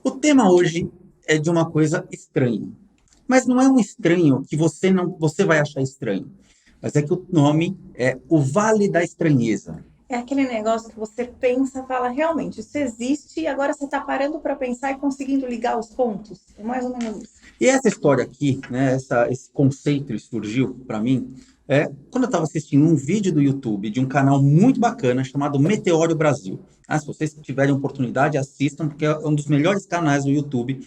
O tema hoje é de uma coisa estranha. Mas não é um estranho que você vai achar estranho. Mas é que o nome é o Vale da Estranheza. É aquele negócio que você pensa, fala, realmente, isso existe, e agora você está parando para pensar e conseguindo ligar os pontos. É mais ou menos isso. E essa história aqui, né, esse conceito ele surgiu para mim quando eu estava assistindo um vídeo do YouTube de um canal muito bacana chamado Meteoro Brasil. Se vocês tiverem oportunidade, assistam, porque é um dos melhores canais do YouTube.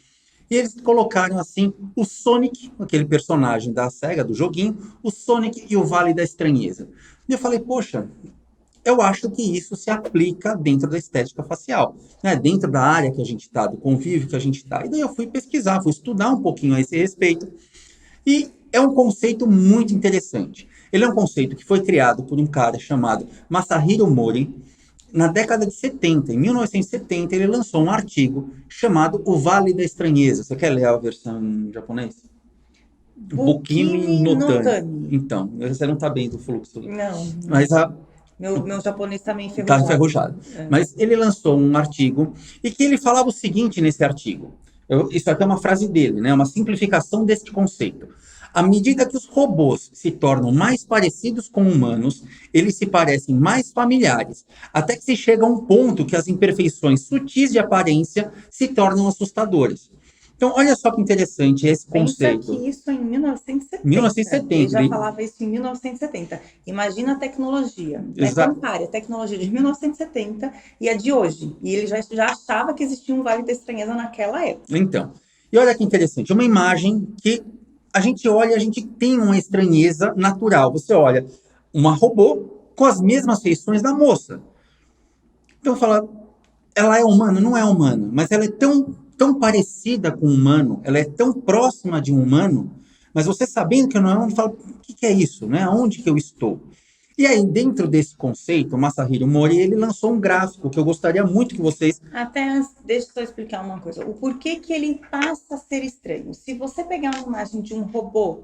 E eles colocaram assim o Sonic, aquele personagem da SEGA, do joguinho, o Sonic e o Vale da Estranheza. E eu falei, poxa, eu acho que isso se aplica dentro da estética facial, né? Dentro da área que a gente está, do convívio que a gente está. E daí eu fui pesquisar, fui estudar um pouquinho a esse respeito. E é um conceito muito interessante. Ele é um conceito que foi criado por um cara chamado Masahiro Mori. Na década de 70, em 1970, ele lançou um artigo chamado O Vale da Estranheza. Você quer ler a versão em japonês? Bukimi Bukimi no no Tani. Tami. Então, você não está bem do fluxo. Não, Mas meu japonês está meio tá enferrujado. enferrujado. Mas ele lançou um artigo e que ele falava o seguinte nesse artigo. Isso aqui é uma frase dele, né? Uma simplificação deste conceito. À medida que os robôs se tornam mais parecidos com humanos, eles se parecem mais familiares, até que se chega a um ponto que as imperfeições sutis de aparência se tornam assustadoras. Então, olha só que interessante esse Pensa que conceito. isso em 1970. Ele 1970, já falava isso em 1970. Imagina a tecnologia, né? exa Compare a tecnologia de 1970 e a de hoje. E ele já achava que existia um Vale da Estranheza naquela época. Então, e olha que interessante, uma imagem que a gente olha, a gente tem uma estranheza natural. Você olha uma robô com as mesmas feições da moça. Então fala, ela é humana? Não é humana, mas ela é tão parecida com o humano, ela é tão próxima de um humano, mas você sabendo que não é humano, fala, o que é isso? Né? Onde que eu estou? E aí, dentro desse conceito, o Masahiro Mori, ele lançou um gráfico que eu gostaria muito que vocês... Até antes, deixa eu só explicar uma coisa. O porquê que ele passa a ser estranho. Se você pegar uma imagem de um robô,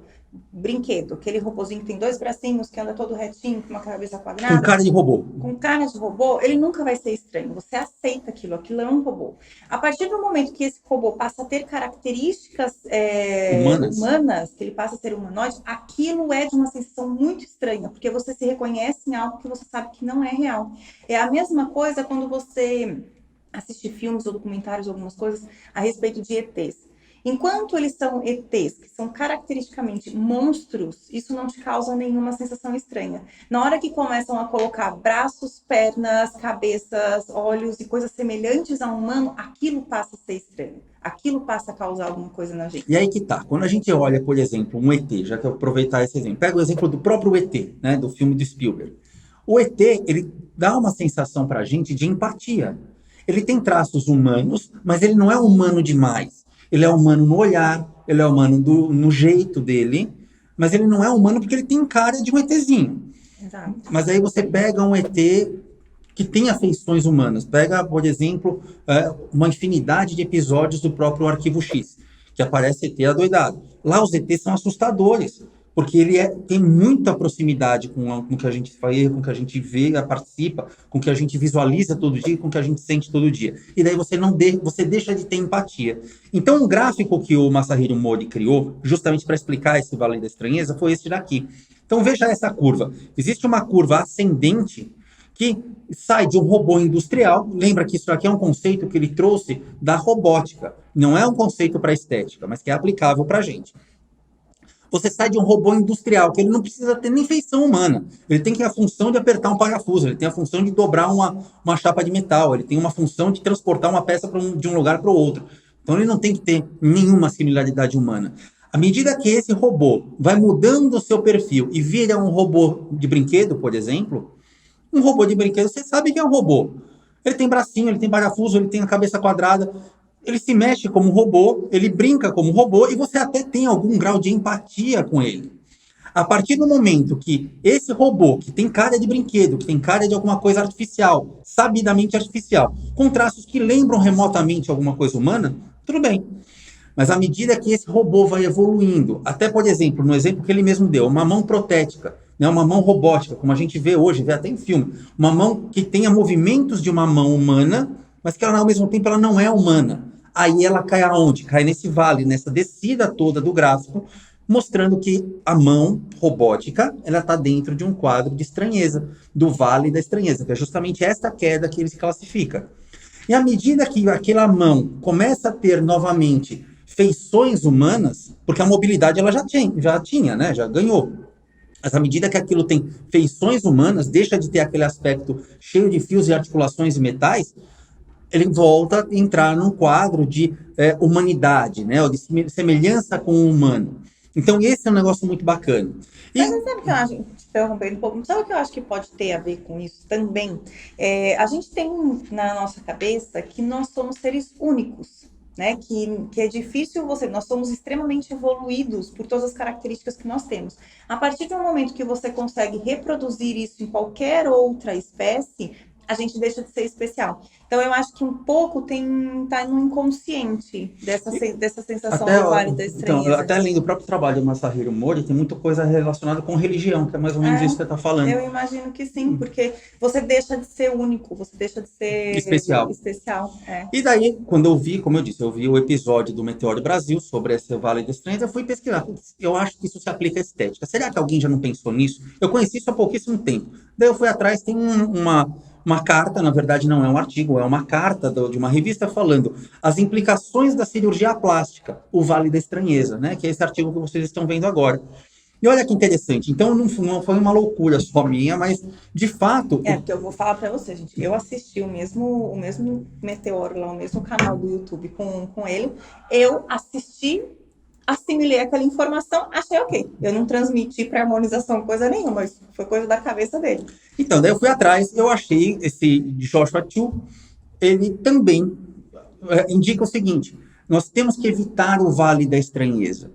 brinquedo, aquele robozinho que tem dois bracinhos, que anda todo retinho, com uma cabeça Com quadrada, cara de robô. com cara de robô, ele nunca vai ser estranho. Você aceita aquilo é um robô. A partir do momento que esse robô passa a ter características Humanas. humanas, que ele passa a ser humanoide, aquilo é de uma sensação muito estranha, porque você se reconhece em algo que você sabe que não é real. É a mesma coisa quando você assiste filmes ou documentários, algumas coisas a respeito de ETs. Enquanto eles são ETs, que são caracteristicamente monstros, isso não te causa nenhuma sensação estranha. Na hora que começam a colocar braços, pernas, cabeças, olhos e coisas semelhantes a um humano, aquilo passa a ser estranho. Aquilo passa a causar alguma coisa na gente. E aí que tá. Quando a gente olha, por exemplo, um ET, já que eu vou aproveitar esse exemplo, pega o exemplo do próprio ET, né, do filme do Spielberg. O ET, ele dá uma sensação pra gente de empatia. Ele tem traços humanos, mas ele não é humano demais. Ele é humano no olhar, ele é humano no jeito dele, mas ele não é humano porque ele tem cara de um ETzinho. Exato. Mas aí você pega um ET que tem afeições humanas. Pega, por exemplo, uma infinidade de episódios do próprio Arquivo X, que aparece ET adoidado. Lá os ETs são assustadores, porque ele tem muita proximidade com o que a gente faz, com o que a gente vê, participa, com o que a gente visualiza todo dia, com o que a gente sente todo dia. E daí você deixa de ter empatia. Então, um gráfico que o Masahiro Mori criou, justamente para explicar esse Vale da Estranheza, foi esse daqui. Então, veja essa curva. Existe uma curva ascendente que sai de um robô industrial. Lembra que isso aqui é um conceito que ele trouxe da robótica. Não é um conceito para estética, mas que é aplicável para a gente. Você sai de um robô industrial, que ele não precisa ter nem feição humana. Ele tem que ter a função de apertar um parafuso, ele tem a função de dobrar uma chapa de metal, ele tem uma função de transportar uma peça de um lugar para o outro. Então ele não tem que ter nenhuma similaridade humana. À medida que esse robô vai mudando o seu perfil e vira um robô de brinquedo, por exemplo, um robô de brinquedo, você sabe que é um robô. Ele tem bracinho, ele tem parafuso, ele tem a cabeça quadrada, ele se mexe como um robô, ele brinca como um robô e você até tem algum grau de empatia com ele. A partir do momento que esse robô, que tem cara de brinquedo, que tem cara de alguma coisa artificial, sabidamente artificial, com traços que lembram remotamente alguma coisa humana, tudo bem. Mas à medida que esse robô vai evoluindo, até, por exemplo, no exemplo que ele mesmo deu, uma mão protética, né, uma mão robótica, como a gente vê hoje, vê até em filme, uma mão que tenha movimentos de uma mão humana, mas que ela, ao mesmo tempo ela não é humana. Aí ela cai aonde? Cai nesse vale, nessa descida toda do gráfico, mostrando que a mão robótica ela está dentro de um quadro de estranheza, do vale da estranheza, que é justamente esta queda que ele se classifica. E à medida que aquela mão começa a ter novamente feições humanas, porque a mobilidade ela já tinha, né? Já ganhou. Mas à medida que aquilo tem feições humanas, deixa de ter aquele aspecto cheio de fios e articulações e metais, ele volta a entrar num quadro de humanidade, né? Ou de semelhança com o humano. Então, esse é um negócio muito bacana. Mas você sabe o que eu acho, te interrompendo um pouco, sabe o que eu acho que pode ter a ver com isso também? A gente tem na nossa cabeça que nós somos seres únicos, né? Que é difícil nós somos extremamente evoluídos por todas as características que nós temos. A partir do momento que você consegue reproduzir isso em qualquer outra espécie, a gente deixa de ser especial. Então, eu acho que um pouco tá no inconsciente dessa sensação do Vale da Então, Estranheza. até além do próprio trabalho do Masahiro Mori, tem muita coisa relacionada com religião, que é mais ou menos isso que você está falando. Eu imagino que sim, porque você deixa de ser único, você deixa de ser especial. E daí, quando eu vi, como eu disse, eu vi o episódio do Meteoro Brasil sobre esse Vale da Estranheza, eu fui pesquisar. Eu acho que isso se aplica à estética. Será que alguém já não pensou nisso? Eu conheci isso há pouquíssimo tempo. Daí eu fui atrás, tem uma carta, na verdade não é um artigo, é uma carta de uma revista falando as implicações da cirurgia plástica, o Vale da Estranheza, né? Que é esse artigo que vocês estão vendo agora. E olha que interessante, então não foi uma loucura só minha, mas de fato... porque eu vou falar para você, gente, eu assisti o mesmo Meteoro lá, o mesmo canal do YouTube com ele, eu assisti, assimilei aquela informação, achei ok. Eu não transmiti para harmonização coisa nenhuma, mas foi coisa da cabeça dele. Então, daí eu fui atrás, eu achei esse Joshua Chu, ele também indica o seguinte, nós temos que evitar o Vale da Estranheza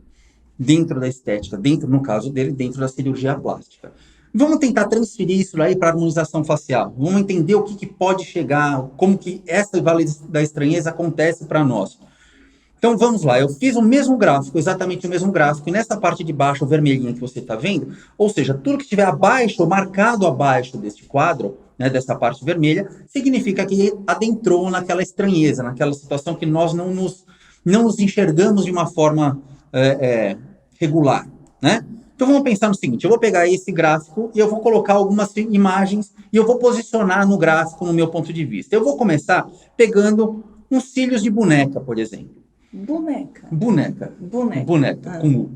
dentro da estética, no caso dele, dentro da cirurgia plástica. Vamos tentar transferir isso aí para a harmonização facial. Vamos entender o que pode chegar, como que essa Vale da Estranheza acontece para nós. Então vamos lá, eu fiz o mesmo gráfico, exatamente o mesmo gráfico, e nessa parte de baixo, vermelhinha que você está vendo, ou seja, tudo que estiver abaixo, marcado abaixo deste quadro, né, dessa parte vermelha, significa que adentrou naquela estranheza, naquela situação que nós não nos enxergamos de uma forma regular, né? Então vamos pensar no seguinte, eu vou pegar esse gráfico e eu vou colocar algumas imagens e eu vou posicionar no gráfico no meu ponto de vista. Eu vou começar pegando uns cílios de boneca, por exemplo. Boneca, com U.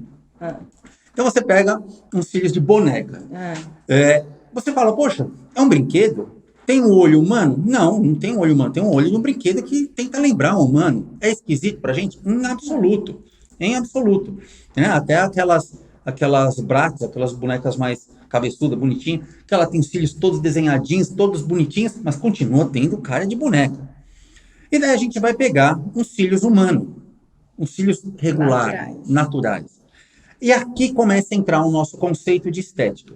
Então você pega uns cílios de boneca. Você fala, poxa, é um brinquedo? Tem um olho humano? Não, não tem um olho humano. Tem um olho de um brinquedo que tenta lembrar um humano. É esquisito pra gente? Em absoluto. Em absoluto. Até aquelas Bratz, aquelas bonecas mais cabeçudas, bonitinhas, que ela tem os cílios todos desenhadinhos, todos bonitinhos, mas continua tendo cara de boneca. E daí a gente vai pegar uns cílios humanos. Uns cílios regulares, naturais. E aqui começa a entrar o nosso conceito de estética.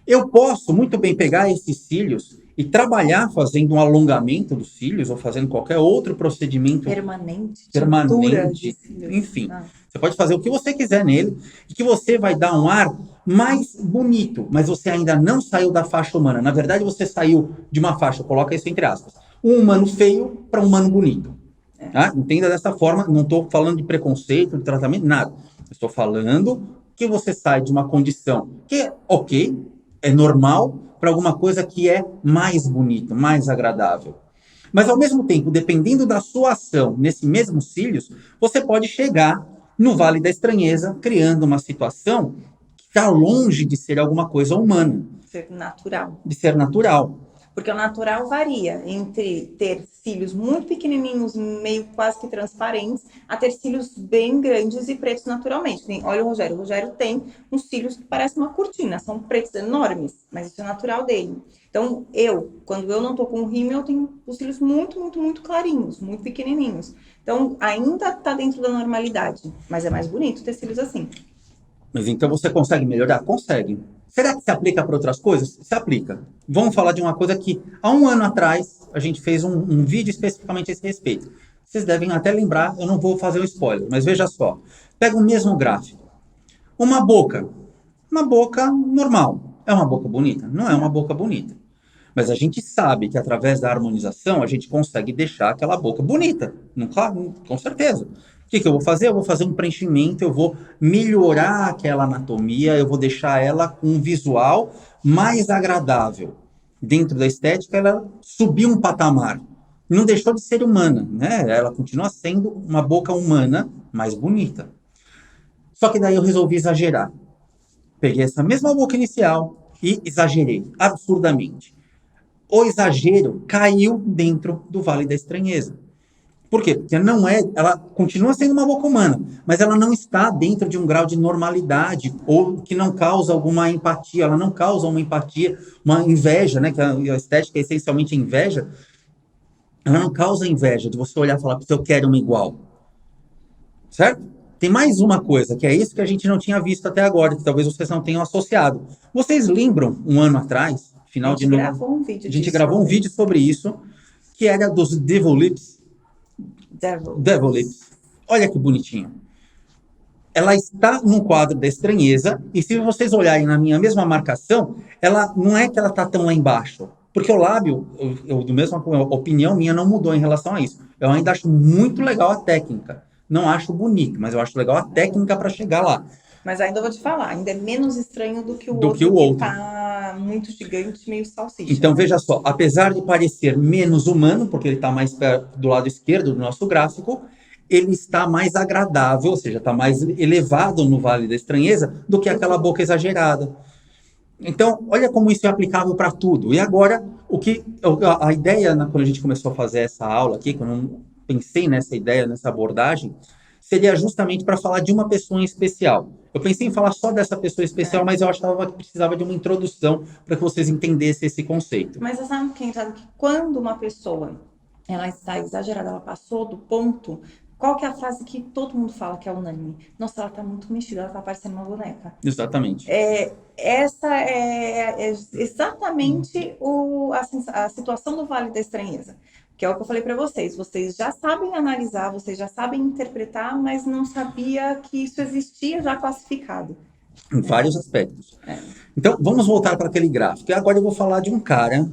Eu posso muito bem pegar esses cílios e trabalhar fazendo um alongamento dos cílios ou fazendo qualquer outro procedimento permanente, enfim. Você pode fazer o que você quiser nele e que você vai dar um ar mais bonito, mas você ainda não saiu da faixa humana. Na verdade, você saiu de uma faixa, coloca isso entre aspas, um humano feio para um humano bonito. Tá? Entenda dessa forma, não estou falando de preconceito, de tratamento, nada. Estou falando que você sai de uma condição que é ok, é normal, para alguma coisa que é mais bonita, mais agradável. Mas, ao mesmo tempo, dependendo da sua ação nesses mesmos cílios, você pode chegar no Vale da Estranheza, criando uma situação que está longe de ser alguma coisa humana. De ser natural. Porque o natural varia entre ter cílios muito pequenininhos, meio quase que transparentes, a ter cílios bem grandes e pretos naturalmente. Olha o Rogério. O Rogério tem uns cílios que parecem uma cortina, são pretos enormes, mas isso é natural dele. Então, quando eu não estou com rímel, eu tenho os cílios muito, muito, muito clarinhos, muito pequenininhos. Então, ainda está dentro da normalidade, mas é mais bonito ter cílios assim. Mas então você consegue melhorar? Consegue. Será que se aplica para outras coisas? Se aplica. Vamos falar de uma coisa que, há um ano atrás, a gente fez um vídeo especificamente a esse respeito. Vocês devem até lembrar, eu não vou fazer o spoiler, mas veja só. Pega o mesmo gráfico. Uma boca normal. É uma boca bonita? Não é uma boca bonita. Mas a gente sabe que através da harmonização a gente consegue deixar aquela boca bonita. Nunca, com certeza. O que eu vou fazer? Eu vou fazer um preenchimento, eu vou melhorar aquela anatomia, eu vou deixar ela com um visual mais agradável. Dentro da estética, ela subiu um patamar. Não deixou de ser humana, né? Ela continua sendo uma boca humana mais bonita. Só que daí eu resolvi exagerar. Peguei essa mesma boca inicial e exagerei absurdamente. O exagero caiu dentro do Vale da Estranheza. Por quê? Porque não é, ela continua sendo uma boca humana, mas ela não está dentro de um grau de normalidade ou que não causa alguma empatia, ela não causa uma empatia, uma inveja, né? Que a estética é essencialmente inveja. Ela não causa inveja de você olhar e falar, eu quero uma igual, certo? Tem mais uma coisa, que é isso que a gente não tinha visto até agora, que talvez vocês não tenham associado. Vocês lembram, um ano atrás, final A de gente no... gravou um vídeo a gente disso. gravou um vídeo sobre isso, que era dos Devil Lips. Devil Lips. Olha que bonitinho. Ela está num quadro da estranheza, e se vocês olharem na minha mesma marcação, ela não é que ela está tão lá embaixo. Porque o lábio, do mesmo opinião minha, não mudou em relação a isso. Eu ainda acho muito legal a técnica. Não acho bonito, mas eu acho legal a técnica para chegar lá. Mas ainda vou te falar, ainda é menos estranho do que o Do outro, que o outro. tá muito gigante, meio salsicha. Então, veja só, apesar de parecer menos humano, porque ele está mais do lado esquerdo do nosso gráfico, ele está mais agradável, ou seja, está mais elevado no Vale da Estranheza do que aquela boca exagerada. Então, olha como isso é aplicável para tudo. E agora, a ideia, quando a gente começou a fazer essa aula aqui, quando eu pensei nessa ideia, nessa abordagem, seria justamente para falar de uma pessoa em especial. Eu pensei em falar só dessa pessoa especial, mas eu achava que precisava de uma introdução para que vocês entendessem esse conceito. Mas você sabe que quando uma pessoa ela está exagerada, ela passou do ponto, qual que é a frase que todo mundo fala que é unânime? Nossa, ela está muito mexida, ela está parecendo uma boneca. Exatamente. Essa é exatamente a situação do Vale da Estranheza. Que é o que eu falei para vocês. Vocês já sabem analisar, vocês já sabem interpretar, mas não sabia que isso existia já classificado. Em vários aspectos. Então, vamos voltar para aquele gráfico. E agora eu vou falar de um cara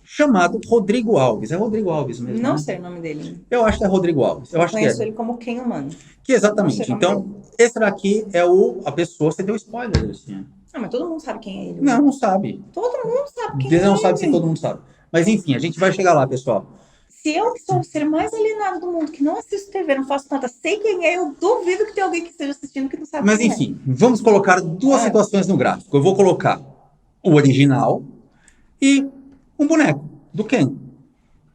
chamado Rodrigo Alves. É Rodrigo Alves mesmo? Não né? sei o nome dele. Eu acho que é Rodrigo Alves. Eu conheço ele como Ken Humano. Que exatamente. Então, esse daqui é a pessoa. Você deu spoiler, assim. Ah, mas todo mundo sabe quem é ele. Não, não sabe. Todo mundo sabe quem é ele. Não sabe se todo mundo sabe. Mas enfim, a gente vai chegar lá, pessoal. Se eu, que sou o ser mais alienado do mundo, que não assisto TV, não faço nada, sei quem é, eu duvido que tenha alguém que esteja assistindo que não sabe Mas quem enfim, vamos colocar duas situações no gráfico. Eu vou colocar o original e um boneco do Ken.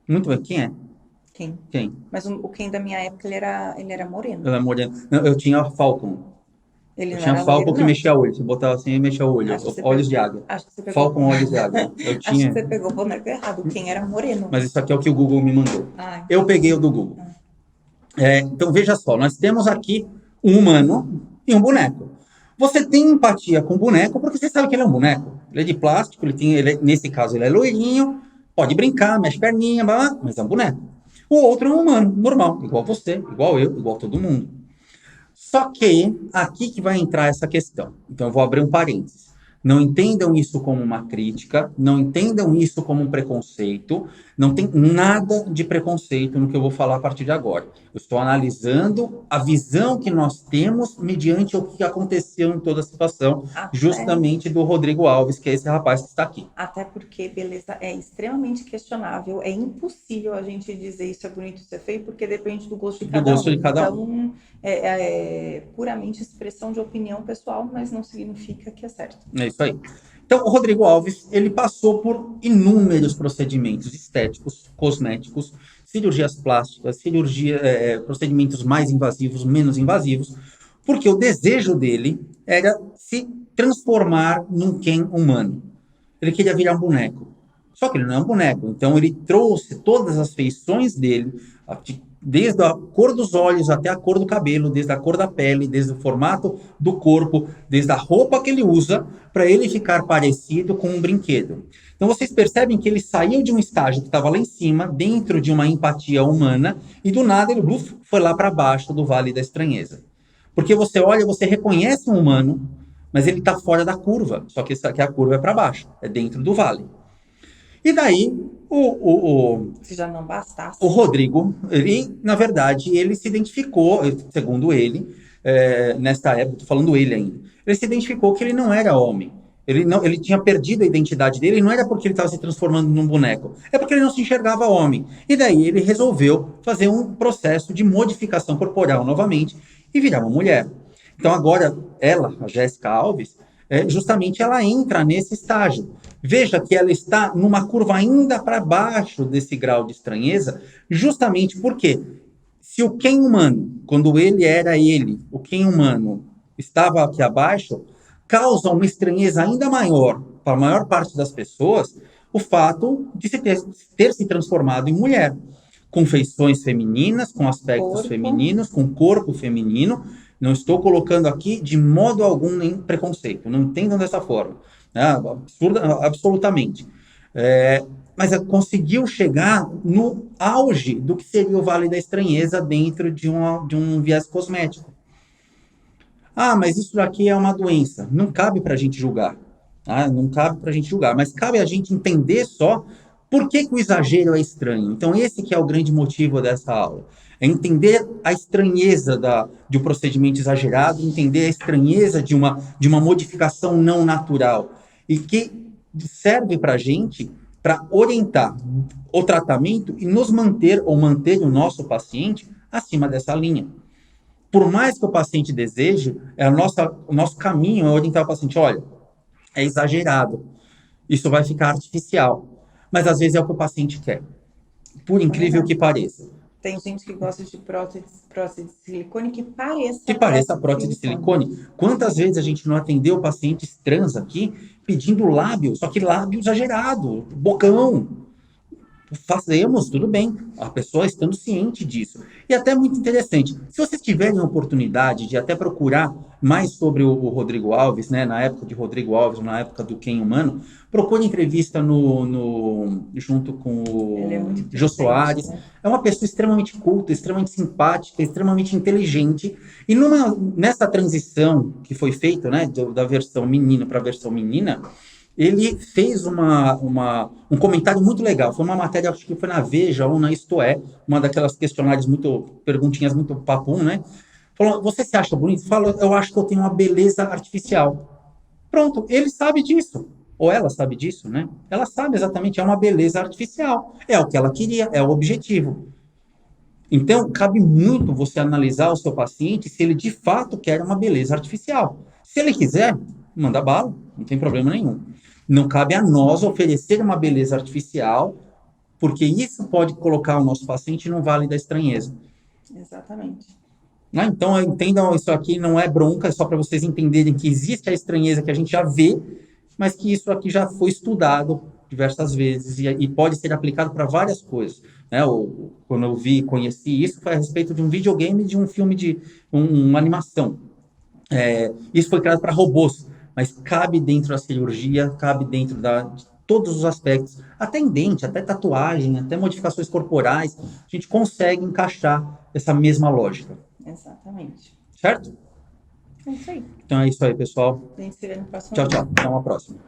Muito bem, quem é? Quem? Mas o Ken da minha época, ele era moreno. Ele era moreno. Eu tinha Falcon. Ele eu tinha Falcon que mexia o olho. Você botava assim e mexia o olho. Olhos de água. Acho que você pegou. Falcon, olhos de água. Eu tinha... Acho que você pegou o boneco errado. Quem era moreno. Mas isso aqui é o que o Google me mandou. Eu peguei o do Google. Então, veja só. Nós temos aqui um humano e um boneco. Você tem empatia com o boneco porque você sabe que ele é um boneco. Ele é de plástico, nesse caso ele é loirinho, pode brincar, mexe perninha, mas é um boneco. O outro é um humano, normal, igual você, igual eu, igual todo mundo. Só que aqui que vai entrar essa questão. Então eu vou abrir um parênteses. Não entendam isso como uma crítica, não entendam isso como um preconceito, não tem nada de preconceito no que eu vou falar a partir de agora. Eu estou analisando a visão que nós temos mediante o que aconteceu em toda a situação, justamente do Rodrigo Alves, que é esse rapaz que está aqui. Até porque beleza é extremamente questionável, é impossível a gente dizer isso é bonito, isso é feio, porque depende do gosto de cada um. Então, é puramente expressão de opinião pessoal, mas não significa que é certo. É isso aí. Então, o Rodrigo Alves, ele passou por inúmeros procedimentos estéticos, cosméticos, cirurgias plásticas, procedimentos mais invasivos, menos invasivos, porque o desejo dele era se transformar num Ken humano. Ele queria virar um boneco. Só que ele não é um boneco. Então, ele trouxe todas as feições dele, desde a cor dos olhos até a cor do cabelo, desde a cor da pele, desde o formato do corpo, desde a roupa que ele usa, para ele ficar parecido com um brinquedo. Então vocês percebem que ele saiu de um estágio que estava lá em cima, dentro de uma empatia humana, e do nada ele foi lá para baixo do Vale da Estranheza. Porque você olha, você reconhece um humano, mas ele está fora da curva, só que a curva é para baixo, é dentro do vale. E daí, Se já não bastasse. o Rodrigo, ele, na verdade, ele se identificou, segundo ele, nesta época, tô falando ele ainda, ele se identificou que ele não era homem. Ele tinha perdido a identidade dele, e não era porque ele estava se transformando num boneco, é porque ele não se enxergava homem. E daí ele resolveu fazer um processo de modificação corporal novamente e virar uma mulher. Então agora, ela, a Jéssica Alves, justamente ela entra nesse estágio. Veja que ela está numa curva ainda para baixo desse grau de estranheza, justamente porque se o Ken humano, quando ele era ele, o Ken humano estava aqui abaixo, causa uma estranheza ainda maior para a maior parte das pessoas o fato de ter se transformado em mulher, com feições femininas, com aspectos femininos, com corpo feminino. Não estou colocando aqui de modo algum nem preconceito, não entendam dessa forma, né? Absolutamente. Mas conseguiu chegar no auge do que seria o Vale da Estranheza dentro de um viés cosmético. Ah, mas isso daqui é uma doença. Não cabe para a gente julgar. Tá? Não cabe para a gente julgar, mas cabe a gente entender só por que o exagero é estranho. Então, esse que é o grande motivo dessa aula. É entender a estranheza de um procedimento exagerado, entender a estranheza de uma modificação não natural. E que serve para a gente para orientar o tratamento e nos manter, ou manter o nosso paciente acima dessa linha. Por mais que o paciente deseje, o nosso caminho é orientar o paciente, olha, é exagerado, isso vai ficar artificial, mas às vezes é o que o paciente quer, por incrível que pareça. Tem gente que gosta de prótese de silicone que pareça prótese de silicone. Quantas vezes a gente não atendeu pacientes trans aqui pedindo lábio, só que lábio exagerado, bocão. Fazemos, tudo bem, a pessoa estando ciente disso. E até muito interessante, se vocês tiverem a oportunidade de até procurar mais sobre o Rodrigo Alves, né, na época de Rodrigo Alves, na época do Ken Humano, procure entrevista junto com o Jô Soares. Né? É uma pessoa extremamente culta, extremamente simpática, extremamente inteligente. E nessa transição que foi feita, né, da versão menino para a versão menina, ele fez um comentário muito legal. Foi uma matéria, acho que foi na Veja ou na Isto É, uma daquelas questionários perguntinhas muito papum, né? Falou, você se acha bonito? Fala, eu acho que eu tenho uma beleza artificial. Pronto, ele sabe disso. Ou ela sabe disso, né? Ela sabe exatamente, é uma beleza artificial. É o que ela queria, é o objetivo. Então, cabe muito você analisar o seu paciente se ele de fato quer uma beleza artificial. Se ele quiser, manda bala, não tem problema nenhum. Não cabe a nós oferecer uma beleza artificial, porque isso pode colocar o nosso paciente no vale da estranheza. Exatamente. Então, entendam, isso aqui não é bronca, é só para vocês entenderem que existe a estranheza que a gente já vê, mas que isso aqui já foi estudado diversas vezes e pode ser aplicado para várias coisas. Né? Quando eu conheci isso, foi a respeito de um videogame, de um filme de uma animação. Isso foi criado para robôs, mas cabe dentro da cirurgia, cabe dentro de todos os aspectos, até em dente, até tatuagem, até modificações corporais, a gente consegue encaixar essa mesma lógica. Exatamente. Certo? É isso aí. Então é isso aí, pessoal. A gente se vê no próximo Tchau, vídeo. tchau. Até uma próxima.